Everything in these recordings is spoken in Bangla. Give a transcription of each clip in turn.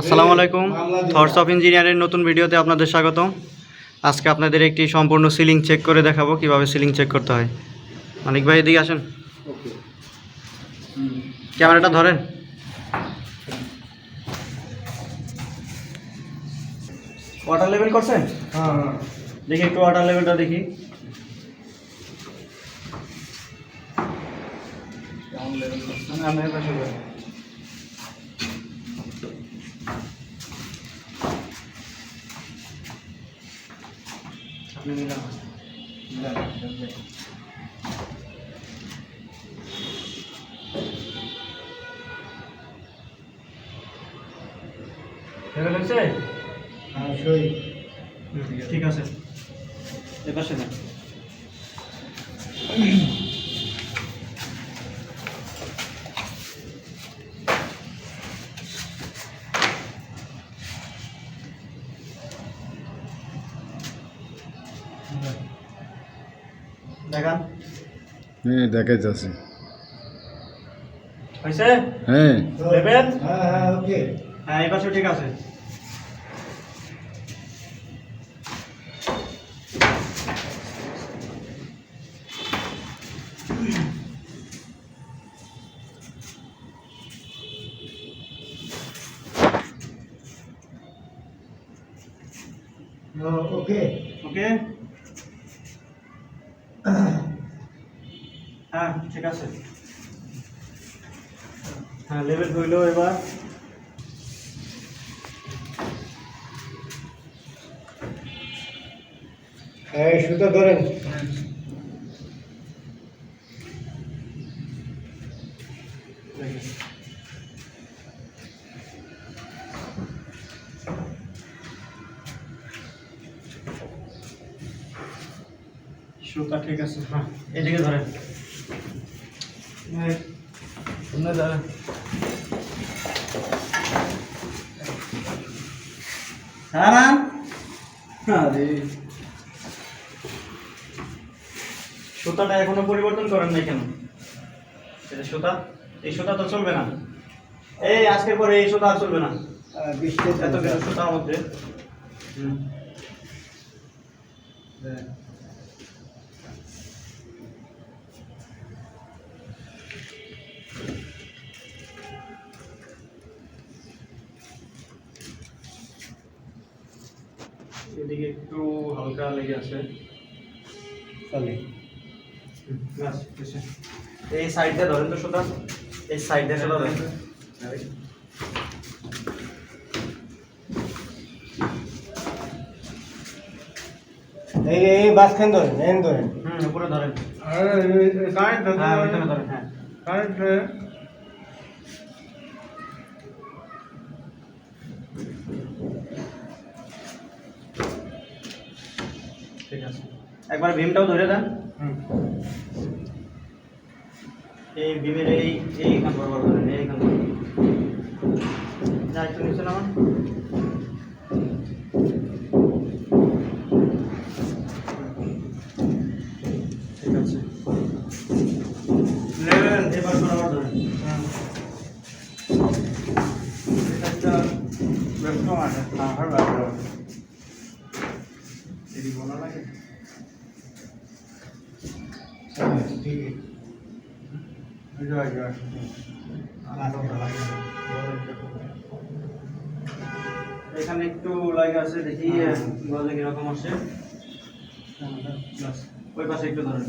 আসসালামু আলাইকুম, থটস অফ ইঞ্জিনিয়ারের নতুন ভিডিওতে আপনাদের স্বাগতম। আজকে আপনাদের একটি সম্পূর্ণ সিলিং চেক করে দেখাবো কিভাবে সিলিং চেক করতে হয়। মানিক ভাই এদিকে আসেন, ক্যামেরাটা ধরেন। ওয়াটার লেভেল করছেন? হ্যাঁ, দেখি একটু ওয়াটার লেভেলটা দেখি। কেমন লেভেল করছেন? আমি পাশে যাই। আপনি নিলাম লেভেল হয়েছে? হ্যাঁ, সই। ঠিক আছে, এপাশে যান। দেখান। হ্যাঁ, দেখাইতেছে। হয়েছে হ্যাঁ, লেভেল? হ্যাঁ, হ্যাঁ, ওকে। হ্যাঁ, এই পাশে ঠিক আছে। ওকে। ওকে, হ্যাঁ ঠিক আছে। হ্যাঁ, লেভেল হইলো। এবার এই সুতো ধরেন। সুতা ঠিক আছে। হ্যাঁ, এদিকে ধরেন। সামনে ধরেন। হ্যাঁ, আরে সুতাটা এখনো পরিবর্তন করেন নাই কেন? এটা সুতা, এই সুতা তো চলবে না। এই আজকের পরে এই সুতা আর চলবে না। বৃষ্টি এত কিছু সুতার মধ্যে এদিকে একটু হালকা লেগে আছে। চলে। ব্যাস, হয়েছে। এই সাইডে ধরেন তো সুতা, এই সাইডে সুতা ধরেন। এই বাসখান ধরেন, এন ধরেন। উপরে ধরেন। কারেন্ট হ্যাঁ, ওইখানে ধরেন। হ্যাঁ, কারেন্ট। ঠিক আছে। একবার ভীমটাও ধরে দেন। এই ভীমের এইখান বরাবর ধরেন, এইখান বরাবর। যা একটু নিচে নামান। ঠিক আছে, লেভেল এবার বরাবর ধরেন। এটা একটা ব্যস্ত মানে আমার ব্যাপার। এটি বলা লাগে। ঠিক এখানে একটু লাগে আছে, দেখি গজে কিরকম আসে। ওই পাশে একটু ধরেন।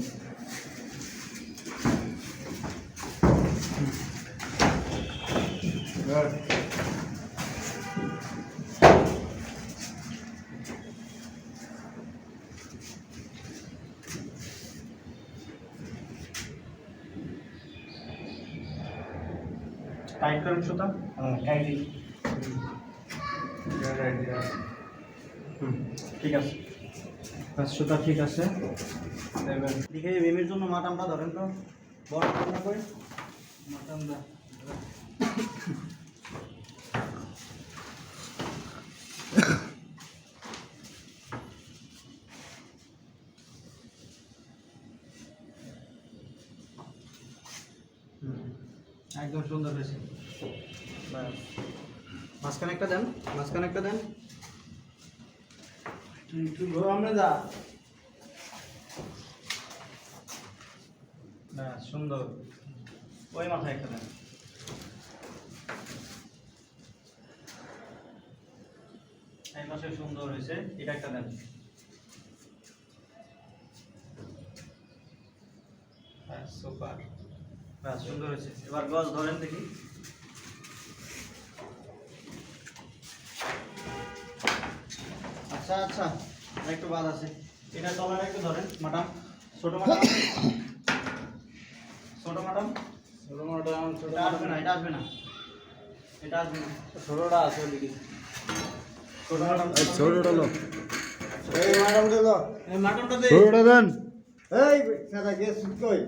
টাইট করেন সুতা। টাইটি। ঠিক আছে, বাস সুতা ঠিক আছে। এবার দেখে ভীমের জন্য মাটামটা ধরেন তো, বড় মাটামটা করে মাটামটা। একদম সুন্দর হয়েছে। মাঝখানে একটা দেন, মাঝখানে একটা দেন। একটু আমরা যা না সুন্দর, ওই মাথায় একটা দেন। এই পাশে সুন্দর হয়েছে, এটা একটা দেন। সুপার, ব্যাস সুন্দর হয়েছে। এবার গজ ধরেন দেখি। আচ্ছা আচ্ছা, একটু বাদ আছে। এটা তলার একটু ধরেন ম্যাডাম, ছোট ম্যাডাম, ছোট ম্যাডাম। এটা আসবে না, এটা আসবে না, এটা আসবে না। ছোটটা আছে ওদিকে ছোট ম্যাডাম, ছোটটা লো, এই ম্যাডাম দিলো এই ম্যাডামটা দে। ছোটটা দেন। এই সাদা গ্যাস কই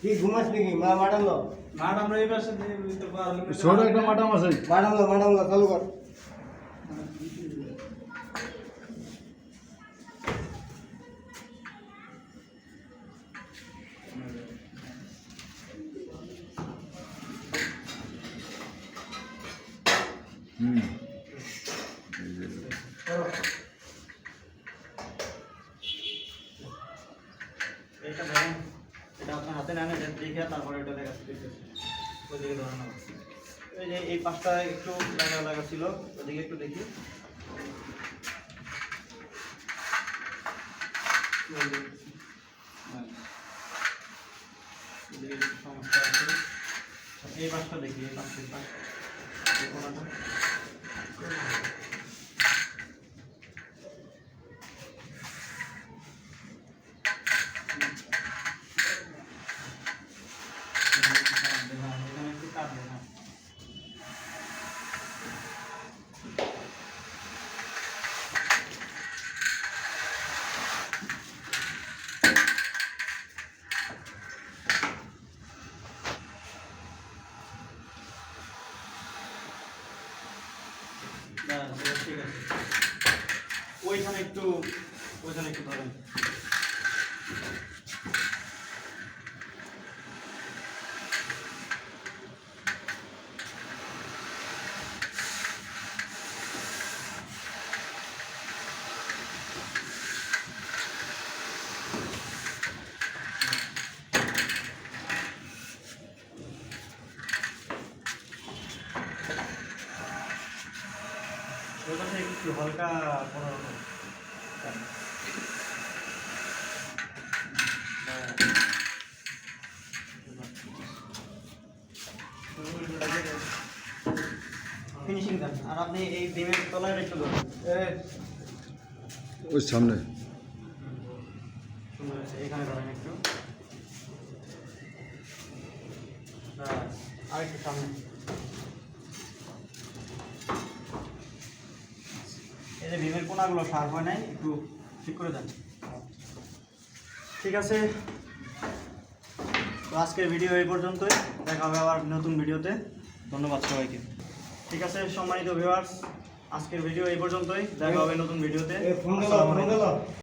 কি ঘুমাস নাকি ম্যাডাম লো ম্যাডাম রে এই পাশে দিয়ে দিতে পারলে ছোট একটা মাটাম আছে। ম্যাডাম লো চালু কর হুম, এটা ধরেন, এটা আপনার হাতে নেন, এটা দেখে তারপরে এটা দেখাচ্ছি। ওইদিকে ধরেন না, এই যে এই পাশটা একটু লাগা ছিল, ওইদিকে একটু দেখি। এদিকে একটু সমস্যা আছে। এই পাশটা দেখি, এই পাশের পাশ, এই কোণাটা। এখানে একটু কাটবে না। ঠিক আছে, ওইখানে একটু ধরেন। ওইখানে একটু হালকা কোনো ফিনিশিং দেন। আর আপনি এই ডিমের তলায় একটু ধরুন। ওই সামনে। সুন্দর হয়েছে, এখানে ধরেন একটু, ব্যাস, আর একটু সামনে। এই যে ডিমের কোনাগুলো শার্প হয় নাই, একটু ঠিক করে দেন। ঠিক আছে, তো আজকের ভিডিও এই পর্যন্তই, দেখা হবে আবার নতুন ভিডিওতে। ধন্যবাদ সবাইকে। ঠিক আছে সম্মানিত ভিউয়ার্স, আজকের ভিডিও এই পর্যন্তই, দেখা হবে নতুন ভিডিওতে। ফোন আসসালামু আলাইকুম। গেল